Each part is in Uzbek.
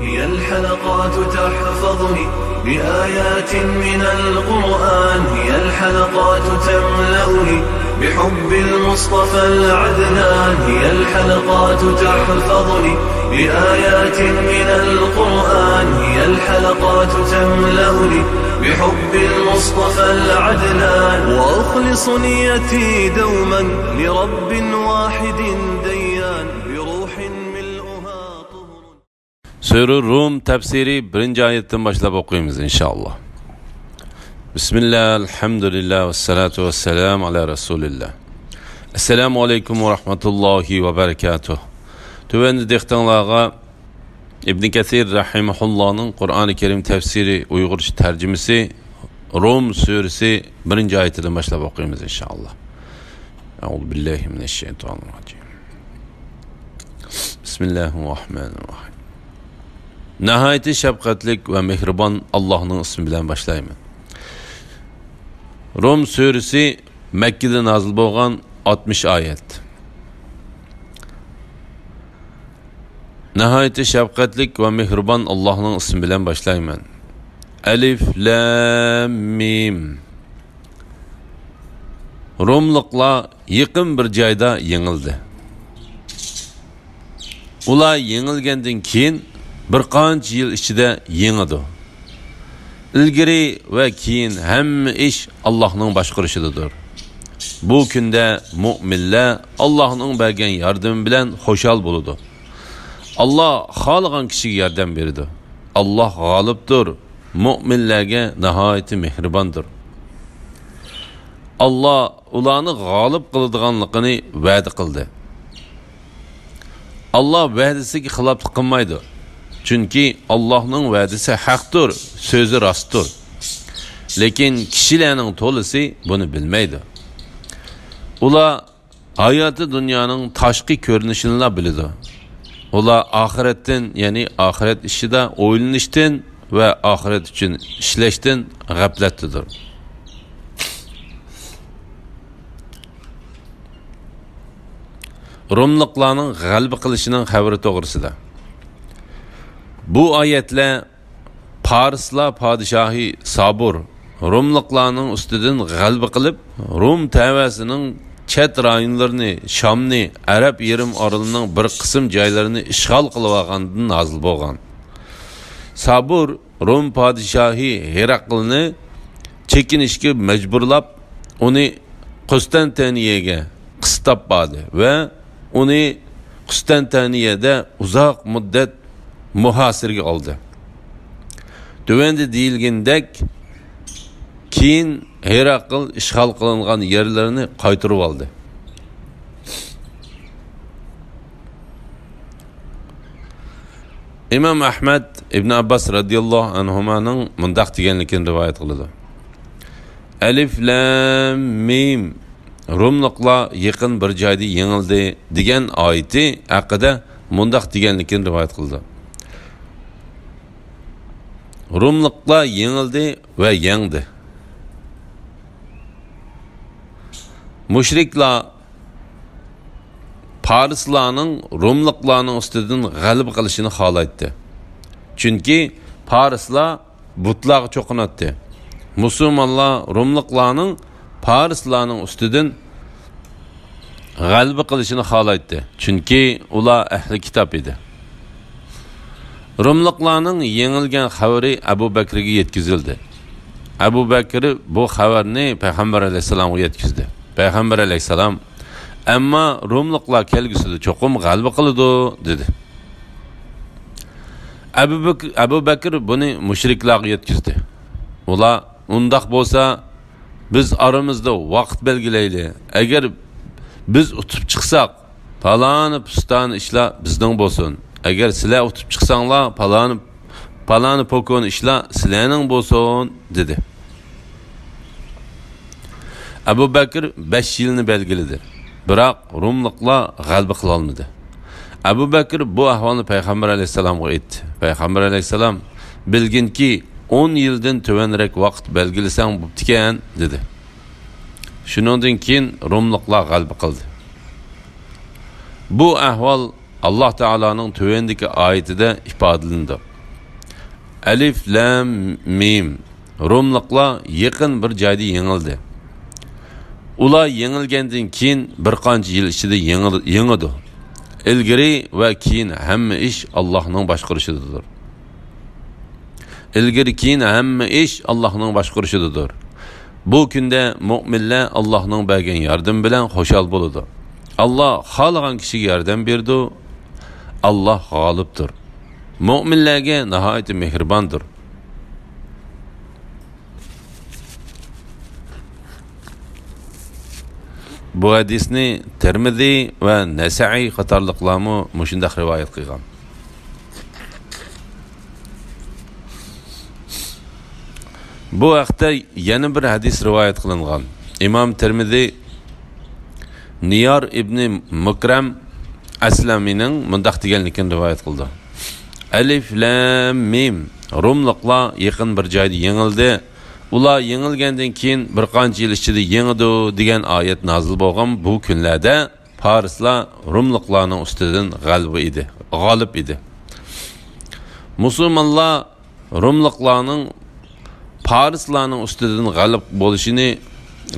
هي الحلقات تحفظني بآيات من القرآن، هي الحلقات تملأني بحب المصطفى العدنان، هي الحلقات تحفظني بآيات من القرآن، هي الحلقات تملأني بحب المصطفى العدنان، وأخلص نيتي دوما لرب واحد ديان بروح ملؤها طهر. Sure Rum tefsiri 1. ayetten başlayıp okuyumuz inşallah. Bismillah, elhamdülillah ve salatu ve selamu ala Resulillah. Esselamu aleyküm ve rahmetullahi ve berekatuh. Tüvendi dehtanlığa İbn Kathir rahimahullah'ın Kur'an-ı Kerim tefsiri Uygurca tercümesi Rum suresi 1. ayetinden başlayıp okuyumuz inşallah. Euzubillahimineşşeytanirracim. Bismillahirrahmanirrahim. Nihayeti şefkatlik ve mehriban Allah'ın ismi bilen başlayayım. Rum suresi Mekke'de nazil bolgan 60 ayet. Nihayeti şefkatlik ve mehriban Allah'ın ismi bilen başlayayım. Elif, Lam, Mim. Rumlukla yakın bir cayda yenildi. Ular yenilgenden keyin bir qancha yil ichida yengidi. İlgari ve keyin hamma ish Allohning boshqarishidadir. Bu kunda mu'minlar Allohning bergan yordami bilan xushal bo'ladi. Alloh xohlagan kishiga yordam beradi. Alloh g'olibdir. Mu'minlarga nihoyat mehribondir. Alloh ularni g'olib qiladiganligini va'da qildi. Alloh va'dasiga xiloflik qilmaydi. Çünkü Allah'ın vədisi haqdır, sözü rastdır. Lekin kişilərin tolisi bunu bilmeydi. Ular hayatı dünyanın taşqi görünüşünü bilidi. Ular ahiretten, yani ahiret işide oylanışdan ve ahiret için işleşten gafletlidir. Rumluqlarning g'alaba qilishining xabari to'g'risida. Bu ayetler Parislar padişahı Sabur Rumluqlarning ustidan g'alaba qilib Rum tavasining chet rayonlarini, Şamni, Arab yerim orolining bir qism joylarini ishg'ol qilib olgandan nazil bo'lgan. Sabur Rum padişahı Herakilni chekinishga majburlab, uni Konstantiniyega qistab bordi va uni Konstantiniyada uzoq muddat muhasirga oldi. Tövende deyilgandek keyin Herakil ishg'ol qilingan yerlarini qaytarib oldi. İmam Ahmad ibn Abbas radhiyallohu anhumaning mundaq deganligini rivoyat qiladi. Alif Lam Mim Rumluqlar yaqin bir joyda yengildi degan oyati haqida mundaq deganligini rivoyat qildi. Rumluqlar yengildi ve yendi. Müşriklar Parislarning Rumluqlarning ustidan g'alaba qilishini xohlaydi. Chunki Parislar butlarga cho'qinatdi. Musulmonlar Rumluqlarning Parislarning ustidan g'alaba qilishini xohlaydi. Chunki ular ahli kitob edi. Rumluqlarning yengilgan xabari Abu Bakrga yetkazildi. Abu Bakr bu xabarni Payg'ambar alayhisolamga yetkazdi. Payg'ambar alayhisolam "Ammo Rumluqlar kelgusida cho'qim g'alaba qiladi" dedi. Abu Bakr buni mushriklarga yetkazdi. Ular undaq bo'lsa biz aramizda vaqt belgilayli. Agar biz utib chiqsak, falani pustani ishlar bizning bo'lsin. Agar sizlar o'tib chiqsanglar, palani pokon ishlar sizlarning bo'lsin dedi. Abu Bakr 5 yilni belgiladi. Biroq Rumluqlar g'alaba qila olmadi. Abu Bakr bu ahvolni Payg'ambar alayhisolamga aytdi. Payg'ambar alayhisolam bilginki 10 yildan tuvanroq vaqt belgilasang bo'pti-kan dedi. Shundan keyin Rumluqlar g'alaba qildi. Bu ahvol Allah Teala'nın tövendeki ayetinde ifadelendi. Alif lam mim. Rumliqlar yaqin bir joyda yengildi. Ular yengilgandan keyin bir qancha yil ichida yengidi. Ilgari va keyin hamma ish Allohning boshqarishidadir. Ilgari keyin hamma ish Allohning boshqarishidadir. Bu kunda mu'minlar Allohning bergan yordam bilan xushal bo'ladi. Allah xohlagan kishiga yordam berdi. Allah g'olibdir. Mu'minlarga nihoyat mehribondir. Bu hadisni Tirmizi va Nasa'iy qatorliqlarmi mushundaq rivoyat qilgan. Bu haqda yana bir hadis rivoyat qilingan. Imom Tirmizi Niyar ibn Mukram Aslamining mundaq deganligini rivoyat qildi. Alif lam mim. Rumliqlar yaqin bir joyda yengildi. Ular yengilgandan keyin bir qancha yil ichida yengidi degan oyat nozil bo'lgan bu kunlarda Farislar Rumliqlarning ustidan g'olib edi. Musulmonlar Rumliqlarning Farislarning ustidan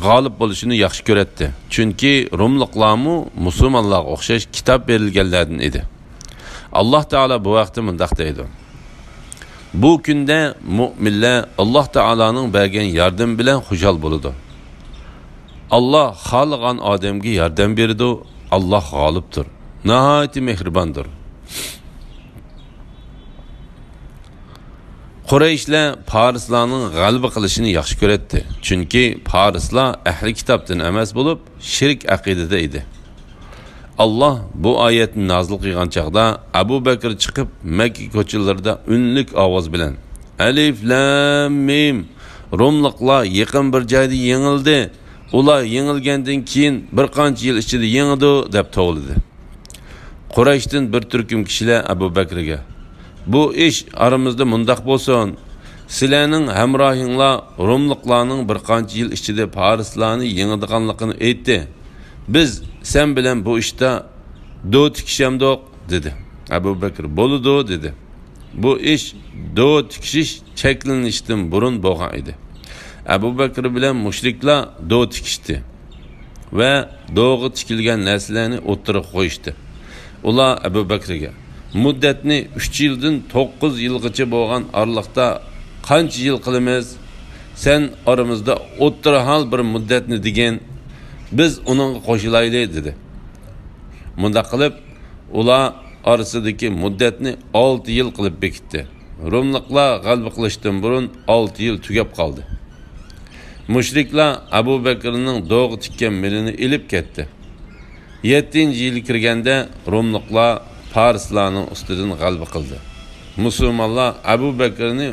g'olib bo'lishini yaxshi ko'radi. Chunki Rumliqlarmu musulmonlarga o'xshash kitob berilganlardan edi. Alloh taolo bu vaqtda mundaq deydi: Bu kunda mu'minlar Alloh taolaning bergan yordam bilan xushal bo'ladi. Alloh xohlagan odamga yordam beradi. Alloh g'olibdir. Nihoyat mehribondir. Qurayshlar Farislarning g'alaba qilishini yaxshi ko'radi. Chunki Farislar ahli kitobdan emas bo'lib, shirk aqidada edi. Allah bu oyatni nozil qilgan chaqda Abu Bakr chiqib Makka ko'chalarida unlik ovoz bilan Alif lam mim. Rumliqlar yaqin bir joyda yengildi. Ular yengilgandan keyin bir qancha yil ichida yengidi deb to'g'lidi. Qurayshdan bir turkum kishilar Abu Bakrga: Bu ish aramizda mundaq bo'lsin. Sizlarning hamrohinglar Rumliqlarning bir qancha yil ichida Farislarni yengidiganligini aytdi. Biz sen bilan bu ishda do't tikishamdoq dedi. Abu Bakr bo'ldi dedi. Bu ish do't tikishish cheklanishdan burun bo'lgan edi. Abu Bakr bilan mushriklar do't tikishdi va do'g'i tikilgan narsalarni o'ttirib qo'yishdi. Ular Abu Bakrga: Muddatni 3 yildan 9 yilgacha bo'lgan araliqda qancha yil qilamiz? Sen aramizda o'ttirahal bir muddatni degan, biz uningga qo'shilaylik dedi. Bunda qilib ular orasidagi muddatni 6 yil qilib bekitdi. Rumliqlar g'alaba qilishdan burun 6 yil tugab qoldi. Mushriklar Abu Bakrning do'g'i tikkan milini ilib ketdi. 7-yil kirganda Rumliqlar Farislarning ustidan g'alaba qildi. Musulmonlar Abu Bakrni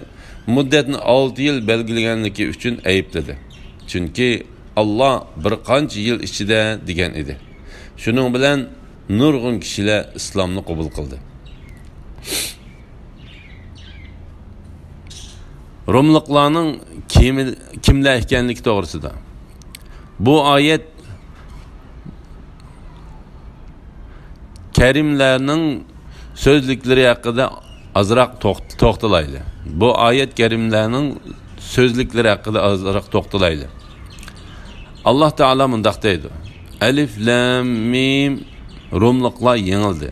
muddatni 6 yil belgilaganligi uchun aybladi. Chunki Allah bir qancha yil ichida degan edi. Shuning bilan nurg'un kishilar islomni qabul qildi. Rumliqlarning kimlar ekanligi to'g'risida bu oyat Karimlarning so'zliklari haqida azroq to'xtalaydi. Bu oyat Karimlarning so'zliklari haqida azroq to'xtalaydi. Allah Taala mundaq deydi: Alif lam mim. Rumliqlar yengildi.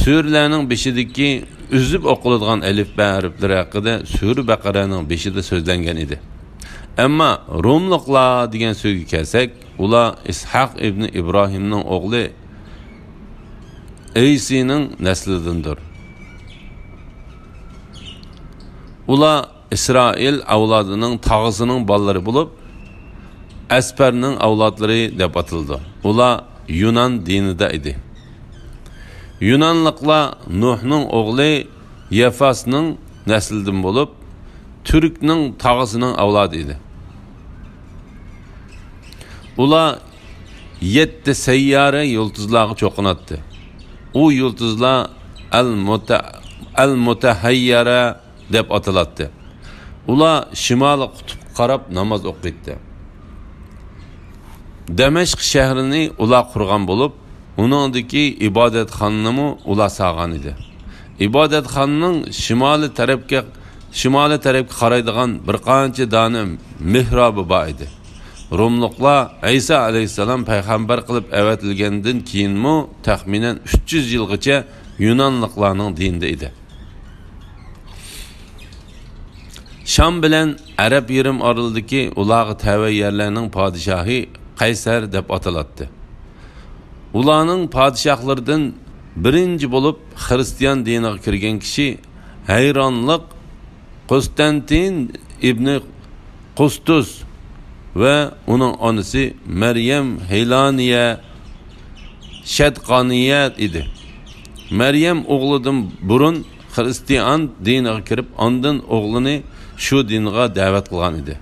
Suralarning beshidagi uzib o'qiladigan alif ba harflari haqida Sura Baqaraning 5ida so'zlangan edi. Ammo Rumliqlar degan so'zga kelsak, ular Ishoq ibn Ibrohimning o'g'li Aysining naslidandir. Ular İsrail avlodining tog'isining bolalari bo'lib, Asparning avlodlari deb atildi. Ular Yunan dinida edi. Yunanlıqlar Nuhning o'g'li Yafasning naslidan bo'lib, Turkning tog'isining avlodi edi. Ular 7 sayyara yulduzlarga cho'qinatdi. U yulduzlar al-mutahayyara deb ataladi. Ular shimol qutbga qarab namoz o'qiydi. Damashq shahrini ular qurgan bo'lib, uningdagi ibodatxonani ular sog'gan edi. Ibodatxonning shimoliy tarafga shimoliy tarafga qaraydigan bir qancha dona mehrobi bor edi. Rumliqlar Isa alayhissalom payg'ambar qilib avatilgandan keyinmi taxminan 300 yilgacha Yunonliqlarning dinida edi. Sham bilan Arab yerim oralidagi ularga tava yerlarning podshohi Qaysar deb ataladi. Ularning podshohlaridan birinchi bo'lib Xristian diniga kirgan kishi hayronliq Konstantin ibn Qustus ve onun onası Meryem Heylaniye Şedqaniye idi. Meryem oğludan burun Hristiyan dinine kirip ondan oğlunu şu dinine davet kılan idi.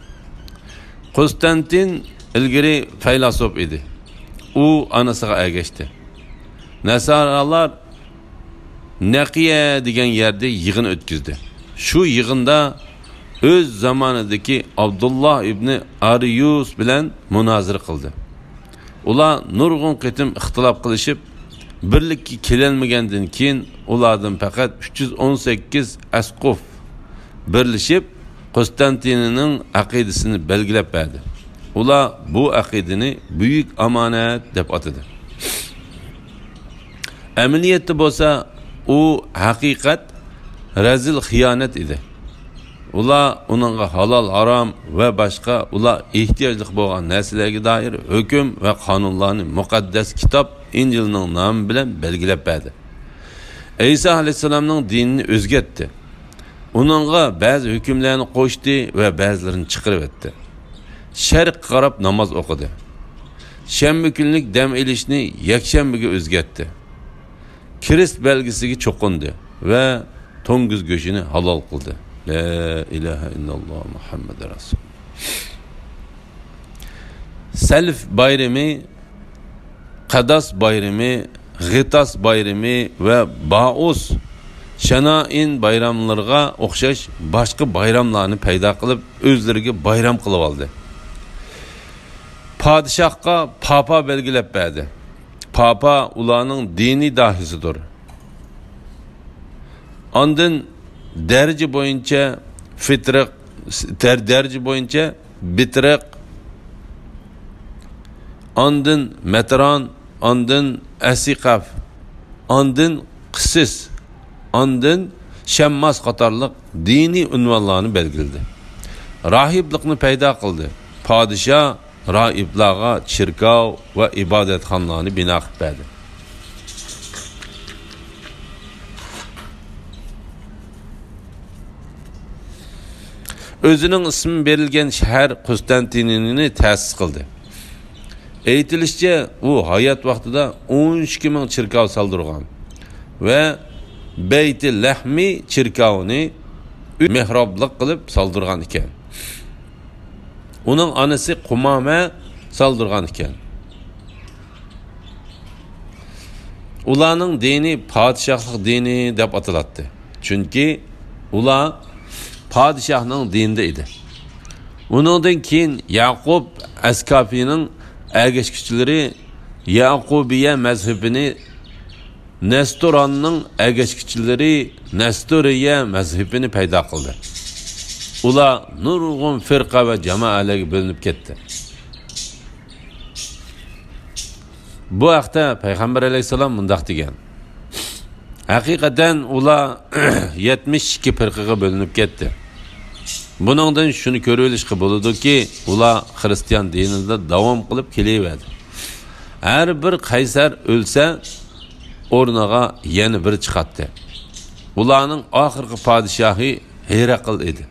Konstantin ilgiri feylasop idi. O anasına ergeçti. Nasaralar Naqiye degen yerde yığın ötküzdü. Şu yığında öz zamanındaki Abdullah ibn Ariyus bilen münazır kıldı. Ular nurgun qitim ixtilaf qilishib, birlikka kelolmagandan keyin ulardan faqat 318 asqof birlashib Konstantinning aqidasini belgilab berdi. Ular bu aqidani buyuk amonat deb atadi. Amaliyotda bo'lsa, u haqiqat razil xiyonat edi. Ular onunğa halal, haram ve başka ular ihtiyaclık bo'lgan narsalarga doir hukm ve qonunlarni muqaddas kitap İncilning nomi bilan belgilab berdi. İsa alayhissalomning dinini o'zgartdi. Onunğa ba'zi hukmlarni qo'shdi ve ba'zilarini chiqarib etdi. Sharq qarab namoz o'qidi. Shanba kunlik dam ilishni yakshanbaga o'zgartdi. Kirist belgisiga cho'qindi ve to'ng'iz go'shini halol qildi. La ilahe illallah Muhammed Resul. Self bayrami, Qadas bayrami, G'itas bayrami ve Baus, Şanain bayramlarga o'xshash boshqa bayramlarni paydo qilib, o'zlariga bayram qilib oldi. Padişahqa papa belgilab berdi. Papa ularning diniy dahisidir. Ondan derece boyunca fitraq, derece boyunca bitraq, ondan metran, ondan asiqaf, ondan qisis, ondan şemmas qatarlıq dini unvonlarni belgiladi. Rahiblikni paydo qildi. Padişah rahiblarga chirkov va ibodatxonalarni bino qilib berdi. Özünün ismi verilgen şehir Konstantinini tesis kıldı. Eğitilişçe o hayat vaxtida 12 bin çirkav saldırgan ve Beyt-i Lahmi çirkavını mehrablık kılıp saldırgan iken. Onun anası Kumame saldırgan iken. Ulanın dini padişahlık dini dep atılattı. Çünkü ula padişahның dininde idi. Onundan keyin Yaqub Askafining ergeçkichileri Yaqubiya mazhabini, Nestoranning ergeçkichileri Nestoriya mazhabini paydo qildi. Ular nurg'un firqa va jamoalarga bo'linib ketdi. Bu haqda Payg'ambar alayhisalom mundaq degan: Haqiqatan ular 72 firqaga bo'linib ketdi. Buningdan shuni ko'rilishga bo'ladiki, ular Xristian dinida davom qilib kelaverdi. Har bir qaysar o'lsa, o'rniga yana bir chiqatdi. Ularning oxirgi podshohi Herakl edi.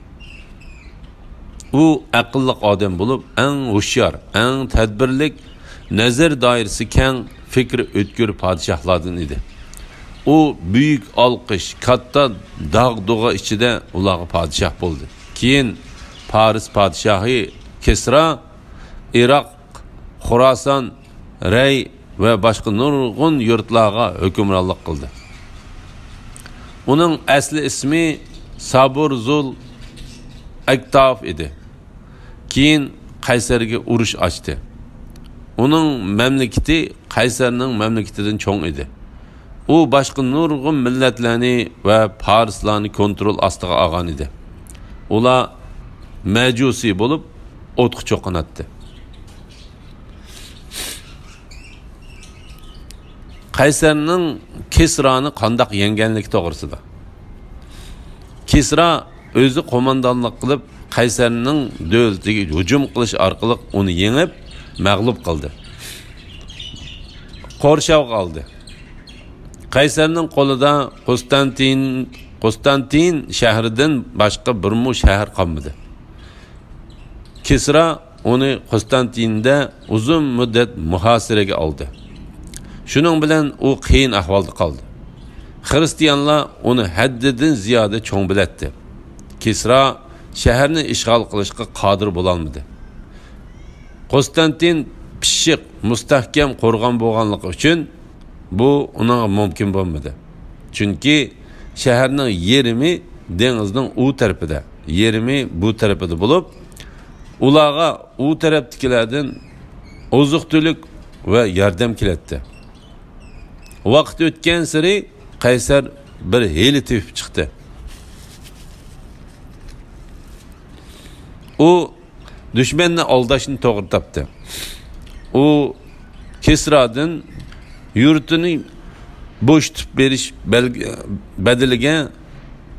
U aqlli odam bo'lib, eng hushyor, eng tadbirlik, nazar doirasi keng, fikri o'tkir podshohlardan edi. O büyük alqış, katta dağ-doğa içinde ulağı padişah buldu. Keyin Paris padişahı Kesra, Irak, Xurasan, Rey ve başka nurgun yurtlarga hükümranlık kıldı. Onun asli ismi Sabur Zul Aktaf idi. Keyin Qaysarga urush açtı. Onun memleketi Qaysarning memleketidan çoğ idi. U başqa nurgun milletlerini ve Parislarni kontrol ostiga olgan edi. ular majusi bo'lib o'tqa cho'qinatdi. Qaysarning Kisroni qandoq yenganligi to'g'risida. Kisra o'zi qo'mondonlik qilib Qaysarning davlatiga hujum qilish orqali uni yengib, mag'lub qildi. Qo'rshavga oldi. Qaysarning qo'lida Konstantin shahridan boshqa birmu shahar qolmadi. Kisra uni Konstantinda uzun muddat muhosiraga oldi. Shuning bilan u qiyin ahvolda qoldi. Xristianlar uni haddidan ziyoda cho'ng bilatdi. Kisra shaharni ishg'ol qilishga qodir bo'la olmadi. Konstantin pishiq, mustahkam qo'rg'on bo'lganligi uchun bu uning mumkin bo'lmadi. Chunki shaharning yerimi dengizning u tarafida, yerimi bu tarafida bo'lib, ularga u tarafdagilardan oziq-tulik va yordam keladi. Vaqt o'tgan sari Qaysar bir hiyla tepib chiqdi. U dushmanni aldashni to'g'ri topdi. U Kisradan yurtini bo'shatib berish badaliga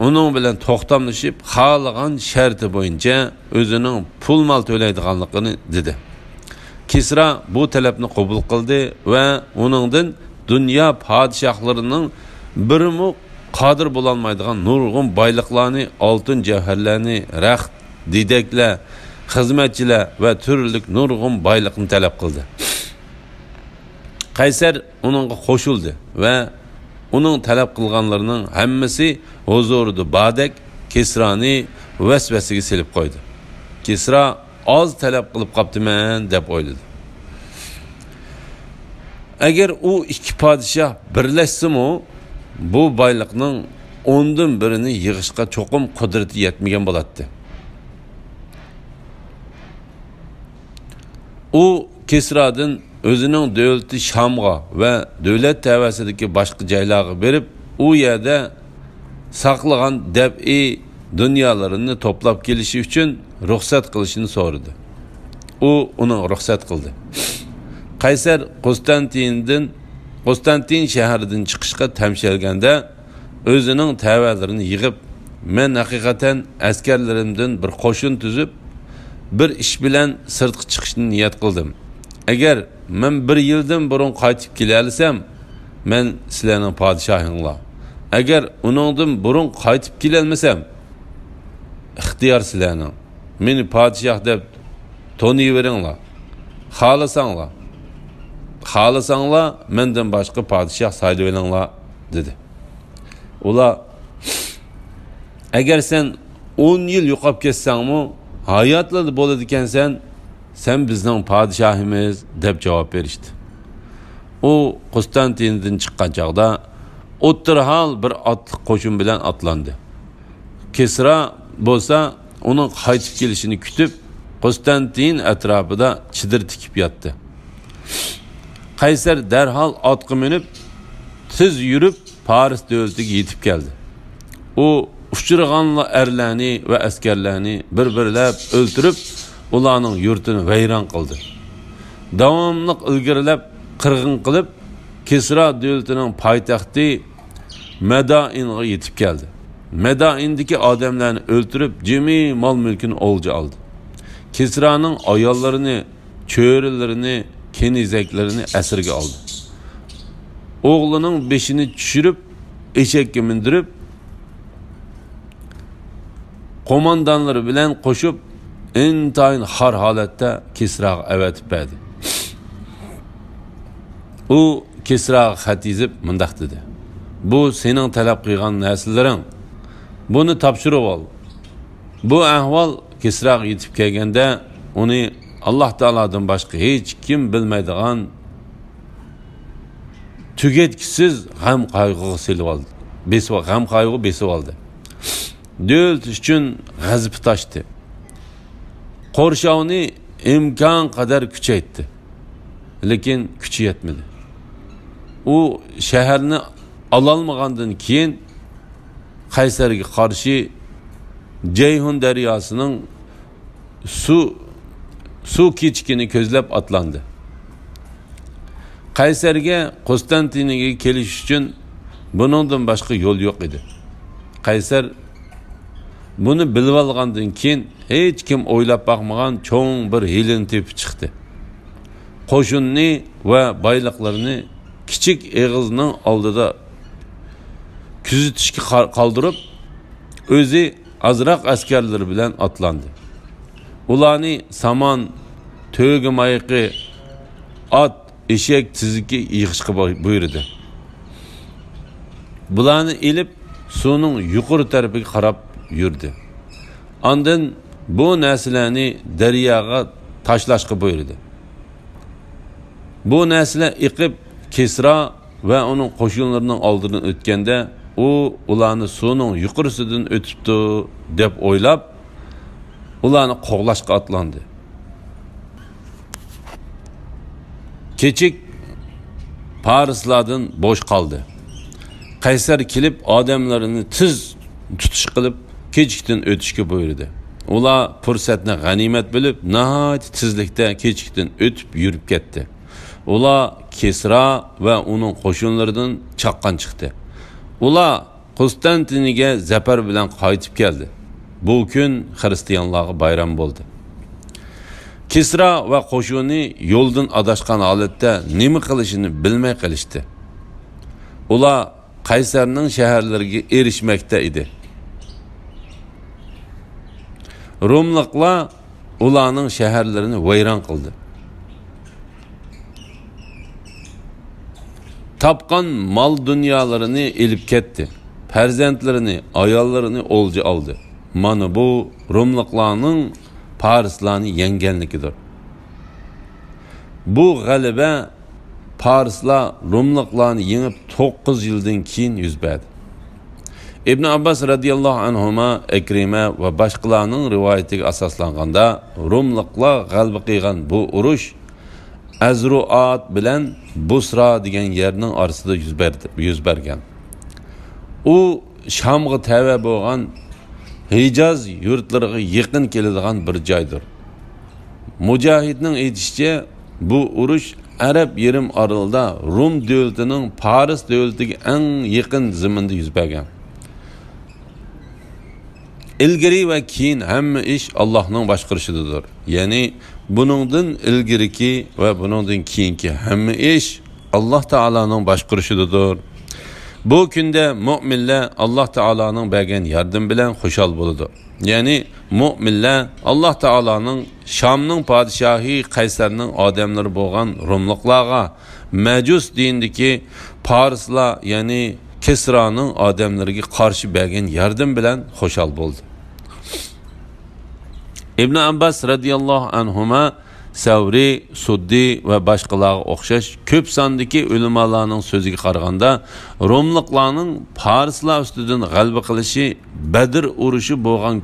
uning bilan to'xtamlashib, xohlagan sharti bo'yicha o'zining pul mol to'laydiganligini dedi. Kisra bu talabni qabul qildi va uningdan dünya padişahlarının birimi qadir bo'lolmaydigan nurg'un boyliqlarni, oltin javharlarni, raxt, didaklar, xizmatchilar va turli nurg'un boyliqni talab qildi. Qaysar uningga qo'shildi va uning talab qilganlarining hammasi huzurida badek Kisrani vasvasiga silib qo'ydi. Kisra oz talab qilib qoptiman deb o'yladi. Agar u ikki podshoh birlashsa-mu, bu boyliqning 10dan birini yig'ishga cho'qim qudrati yetmagan bo'ladi. U Kisradan o'zining davlati Shamga va davlat tavasidagi boshqa joylarga berib, u yerda saqlagan dab'i dunyolarini to'plab kelishi uchun ruxsat qilishini so'radi. U uni ruxsat qildi. Qaysar Konstantin shahridan chiqishga tamshalganda o'zining tavallarini yig'ib, men haqiqatan askarlarimdan bir qo'shin tuzib, bir ish bilan sirtqa chiqishni niyat qildim. Agar men bir yildan burun qaytib kela olsam, men sizlarning podshohinglar. Agar uningdan burun qaytib kela olmasam, ixtiyor sizlarning. Meni podshoh deb toniyveringlar. Xohlasanglar mendan boshqa podshoh saylayveringlar dedi. Ular agar sen 10 yil yo'qolib ketsangmi, hayotlarda bo'ladi ekansan, sen bizning podshohimiz deb javob berishdi. U Konstantindan chiqqan chaqda o'ttirhal bir otliq qo'shin bilan otlandi. Kisra bo'lsa uning qaytib kelishini kutib, Konstantin atrofida chidir tikib yotdi. Qaysar darhol otga minib, tiz yurib Paris davlatiga yetib keldi. U uchirgan erlarni va askarlarni bir-birlab o'ltirib, ularning yurtini vayron qildi. Davomli ilgarilab qirg'in qilib, Kisra davlatining poytaxti Madainga yetib keldi. Madaindagi odamlarni o'ltirib, jami mol-mulkini olja oldi. Kisraning ayollarini, cho'rilarini, kenizaklarini asirga oldi. O'g'lining beshini tushirib, eshakka mindirib, qo'mondonlari bilan qo'shib, intayin xor holatda Kisraga avatib berdi. U Kisraga xat yozib mundaq dedi: "Bu sening talab qilgan narslaring. Buni topshirib ol." Bu ahvol Kisraga yetib kelganda uni Alloh taoladan boshqa hech kim bilmaydigan tugatkisiz g'am qayg'uga silib oldi. G'am qayg'u besib oldi. Davlat uchun g'azab tashdi. Qo'rshovni imkon qadar kuchaytirdi. Lekin kuchi yetmadi. U shaharni ololmagandan keyin Qaysarga qarshi Ceyhun deryasının su keçkini ko'zlab atlandi. Qaysarga Konstantiniyaga kelish uchun buningdan boshqa yo'l yo'q edi. Qaysar buni bilib olgandan keyin hech kim o'ylab boqmagan cho'ng bir hilin tepib chiqdi. Qo'shinni va boyliqlarni kichik eg'izning oldida kuzatishga qoldirib, o'zi azroq askarlar bilan atlandi. Ularni saman, to'gi mayiqi, at, eshak tiziki yig'ishga buyurdi. Bularni ilib suvning yuqori tarafiga qarab yurdi. Ondan bu narsalarni daryoga tashlashga buyurdi. Bu narsalar iqib Kisra va uning qo'shinlarining oldidan o'tganda ularni suvning yuqorisidan o'tibdi deb o'ylab, ularni qo'g'lashga atlandi. Keçik Parislardan bo'sh qoldi. Qaysar kelib odamlarini tiz tutish qilib keçikdan o'tishga buyurdi. Ular fursatni g'animat bilib, nihoyat tezlikda keçikdan o'tib yurib ketdi. Ular Kisra va uning qo'shinlaridan chaqqan chiqdi. Ular Konstantiniyaga zafar bilan qaytib keldi. Bu kun xristianlarga bayram bo'ldi. Kisra va qo'shini yo'ldan adashgan holatda nima qilishini bilmay qolishdi. Ular Qaysarning shaharlariga erishmoqda edi. Rumliqlar ularning shaharlarini vayron qildi. Tapqan mal dünyalarini elib ketdi. Farzandlarini, ayollarini olja oldi. Mana bu Rumliqlarning Parislarni yengenligidir. Bu g'alaba Parislar Rumliqlarni yengib 9 yildan keyin yuz berdi. İbn Abbas radiyallahu anhuma, Ekrima va boshqalarning rivoyatiga asoslanganda Rumliqlar g'alaba qilgan bu urush Azruat bilan Busra degan yerning orasida yuz bergan. U Shamga tava bo'lgan Hicaz yurtlariga yaqin keladigan bir joydir. Mujohidning aytishicha, bu urush Arab yerim oralida Rum davlatining Paris davlatiga eng yaqin zaminda yuz bergan. İlgiri ve keyin hamma ish Allohning boshqarishidadir. Ya'ni buningdan ilgiriki ve buningdan keyingi hamma ish Alloh taolaning boshqarishidadir. Bu kunda mu'minlar Alloh taolaning bergan yardım bilan xushal bo'ladi. Ya'ni mu'minlar Alloh taolaning Shamning podshohi Qaysarning odamlari bo'lgan Rumliqlarga Majus dinidagi Parislar, ya'ni Kisraning odamlariga qarshi bergan yardım bilan xushal bo'ldi. İbn Abbas radiyallahu anhuma Savri, Suddi ve boshqalarga o'xshash ko'p sondagi ulamolarning so'ziga qaraganda Rumliqlarning Parislar ustidan g'alaba qilishi Badr urushi bo'lgan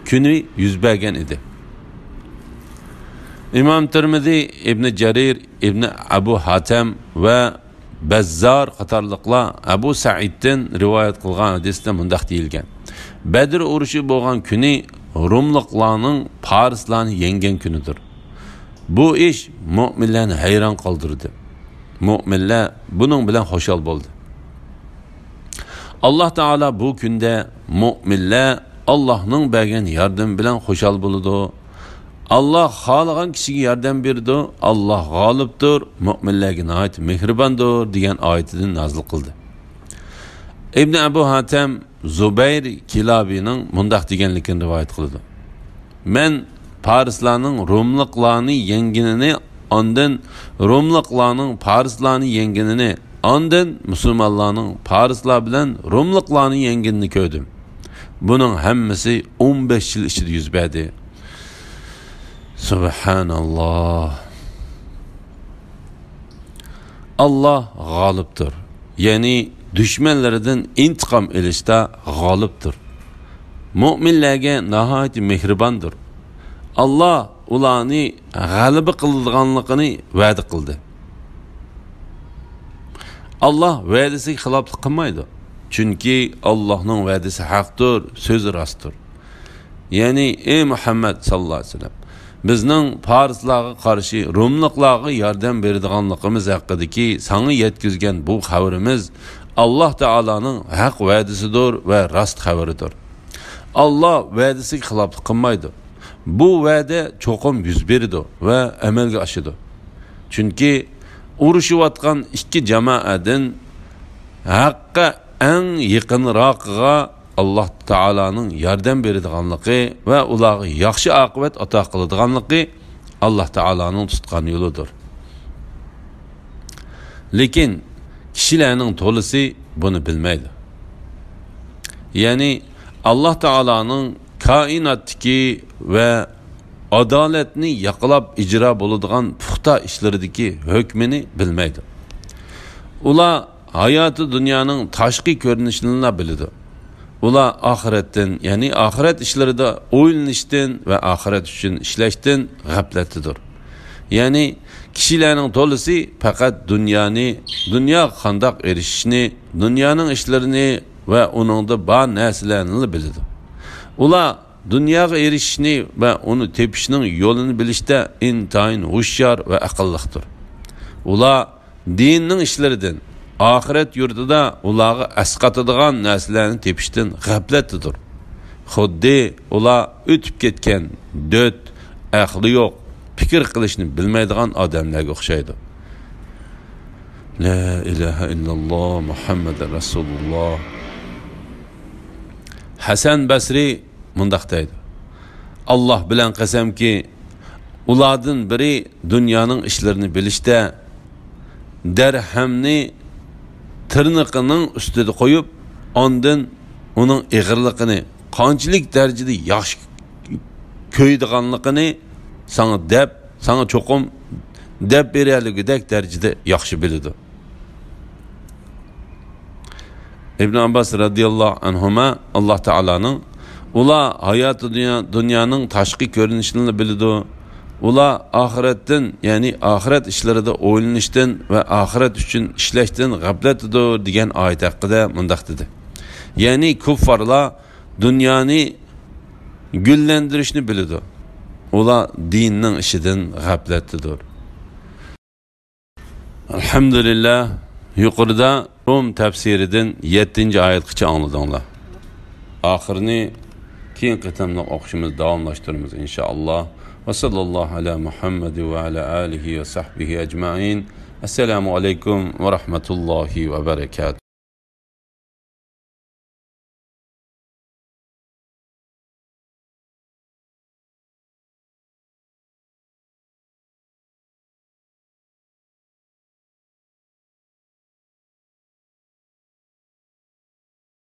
kuni yuz bergan edi. İmam Tirmizi, İbn Jarir, İbn Abu Hatem ve Bazzar qatorliqlar Abu Sa'iddan rivoyat qilgan hadisda mundaq deyilgan. Badr urushi bo'lgan kuni Rumliqlarning Parislarni yengen kunidir. Bu ish mu'minlarni hayron qoldirdi. Mu'minlar buning bilan xushal bo'ldi. Alloh taolo bu kunda mu'minlar Allohning bergan yordam bilan xushal bo'ladi. Allah xohlagan kishiga yordam berdi. Alloh g'olibdir, mu'minlarga nihoyat mehribondir degan oyatidan nozil qildi. İbn Abu Hatem Zubayr Kilabining mundaq deganligini rivoyat qildi. Men Parislarning Rumliqlarni yenginini, ondan Rumliqlarning Parislarni yenginini, ondan musulmonlarning Parislar bilan Rumliqlarni yenginini ko'rdim. Buning hammasi 15 yil ichida yuz berdi. Subhanallah. Allah g'olibdir. Ya'ni düşmanlardan intiqom olishda g'olibdir. Mu'minlarga nihoyat mehribondir. Allah ularni g'alaba qiladiganligini va'da qildi. Allah va'dasiga xiloflik qilmaydi. Chunki Allohning va'dasi haqdir, so'zi rostdir. ya'ni ey Muhammad sallallohu alayhi vasallam, bizning farislarga qarshi rumliqlarga yordam beradiganligimiz haqidagi sana yetkizgan bu xabarimiz Allah Teala'nın haq va'disidir va rost xabaridir. Allah va'dasiga xiloflik qilmaydi. Bu va'da cho'qim yuz berdi va amalga oshadi. Chunki urushayotgan ikki jamoadan haqqa eng yaqinroqiga Allah Teala'nın yordam beradiganligi va ularga yaxshi oqibat ato qiladiganligi Allah Teala'nın tutgan yo'lidir. Lekin kişilerinin to'lisi bunu bilmaydi. Yani Allah Teala'nın kainatdaki ve adaletini yaqilab icra bo'ladigan puxta ishlaridagi hukmini bilmaydi. Ular hayatı dünyanın tashqi ko'rinishini biladi. Ular ahiretden, yani ahiret işlerinde o'ylanishdan ve ahiret için ishlashdan g'aflatlidir. Yani kişilerin to'lisi faqat dünya qandoq erishishni, dünyanın işlerini ve onunda bor narsalarni biladi. Ular dunyoga erishishni va uni tepishning yo'lini bilishda intayin hushyor va aqlliqdir. Ular dinning ishlaridan, ahiret yurtida ularga asqatadigan narsalarni tepishdan g'aflatlidir. Xuddi ular o'tib ketgan döt, aqli yo'q, fikr qilishni bilmaydigan odamlarga o'xshaydi. La ilaha illalloh Muhammad Rasululloh. Hasan Basri mundaq deydi. Allah bilan qasamki, ulardan biri dunyoning ishlarini bilishda darhamni tirniqining ustida qo'yib, ondan uning ig'irligini, qanchalik darajada yaxshi ko'ydiganligini sana cho'qim deb berayligidek darajada yaxshi biladi. İbn Abbas radıyallahu anhuma Allah Teala'nın ular hayatı dünyanın tashqi ko'rinishini biladi. Ular ahiretden, yani ahiret işlerinde o'ylanishdan ve ahiret için ishlashdan g'aflatlidir degan oyat haqida mundaq dedi. Yani kuffarlar dunyoni gullantirishni biladi. Ular dinning ishidan g'aflatlidir. Alhamdulillah, yuqorida Rum tafsiridan 7-oyatgacha angladinglar. Oxirini keyin qitamda o'qishimiz davomlashtiramiz inshaalloh. Va sallallohu ala Muhammad va ala alihi va sahbihi ajma'in. Assalomu alaykum va rahmatullohi va barakatuh.